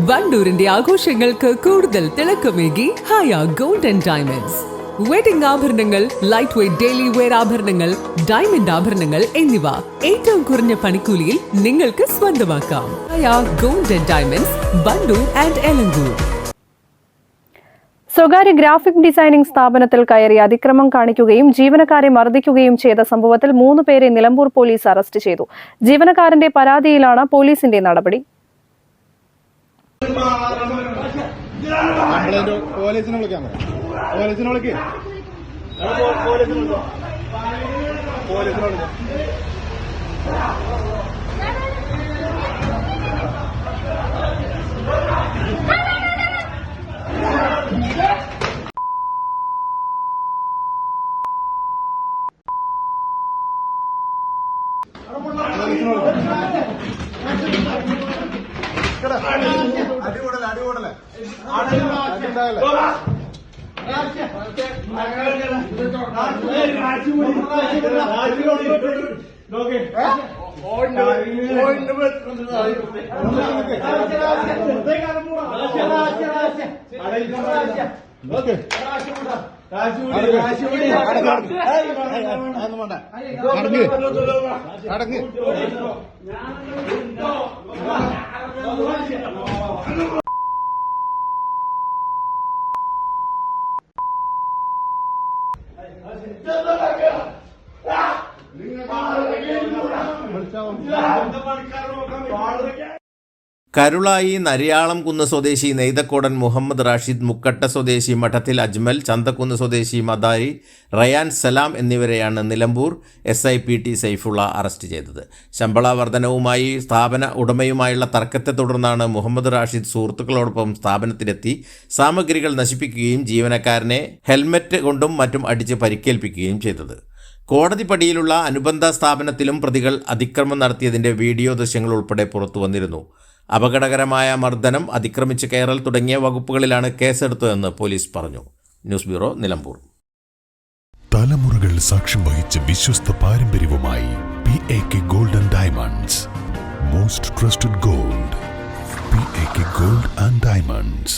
വണ്ടൂരിന്റെ ആഘോഷങ്ങൾക്ക് കൂടുതൽ തിളക്കമേകി Haya gold and diamonds. Wedding ആഭരണങ്ങൾ, ലൈറ്റ് വെയ്റ്റ് ഡെയിലി വെയർ ആഭരണങ്ങൾ, ഡയമണ്ട് ആഭരണങ്ങൾ എന്നിവ ഏറ്റവും കുറഞ്ഞ പണിക്കൂലിയിൽ നിങ്ങൾക്ക് സ്വന്തമാക്കാം. Haya gold and diamonds, Wandoor and Elankur. സ്വകാര്യ ഗ്രാഫിക് ഡിസൈനിംഗ് സ്ഥാപനത്തിൽ കയറി അതിക്രമം കാണിക്കുകയും ജീവനക്കാരെ മർദ്ദിക്കുകയും ചെയ്ത സംഭവത്തിൽ 3 പേരെ നിലമ്പൂർ പോലീസ് അറസ്റ്റ് ചെയ്തു. ജീവനക്കാരന്റെ പരാതിയിലാണ് പോലീസിന്റെ നടപടി. കരുളായി നരിയാളം കുന്ന് സ്വദേശി നെയ്തക്കോടൻ മുഹമ്മദ് റാഷിദ്, മുക്കട്ട സ്വദേശി മഠത്തിൽ അജ്മൽ, ചന്തക്കുന്ന് സ്വദേശി മദാരി, റയാൻ സലാം എന്നിവരെയാണ് നിലമ്പൂർ SIPT സൈഫുള്ള അറസ്റ്റ് ചെയ്തത്. ശമ്പള വർധനവുമായി സ്ഥാപന ഉടമയുമായുള്ള തർക്കത്തെ തുടർന്നാണ് മുഹമ്മദ് റാഷിദ് സുഹൃത്തുക്കളോടൊപ്പം സ്ഥാപനത്തിലെത്തി സാമഗ്രികൾ നശിപ്പിക്കുകയും ജീവനക്കാരനെ ഹെൽമറ്റ് കൊണ്ടും മറ്റും അടിച്ച് പരിക്കേൽപ്പിക്കുകയും ചെയ്തത്. കോടതി പടിയിലുള്ള അനുബന്ധ സ്ഥാപനത്തിലും പ്രതികൾ അതിക്രമം നടത്തിയതിൻ്റെ വീഡിയോ ദൃശ്യങ്ങൾ ഉൾപ്പെടെ പുറത്തു വന്നിരുന്നു. അപകടകരമായ മർദ്ദനം, അതിക്രമിച്ച് കയറൽ തുടങ്ങിയ വകുപ്പുകളിലാണ് കേസെടുത്തതെന്ന് പോലീസ് പറഞ്ഞു. News bureau, Nilambur. തലമുറകൾ സാക്ഷ്യം വഹിച്ച വിശ്വസ്ത പാരമ്പര്യവുമായി PAK gold and diamonds. Most trusted gold. PAK gold and diamonds.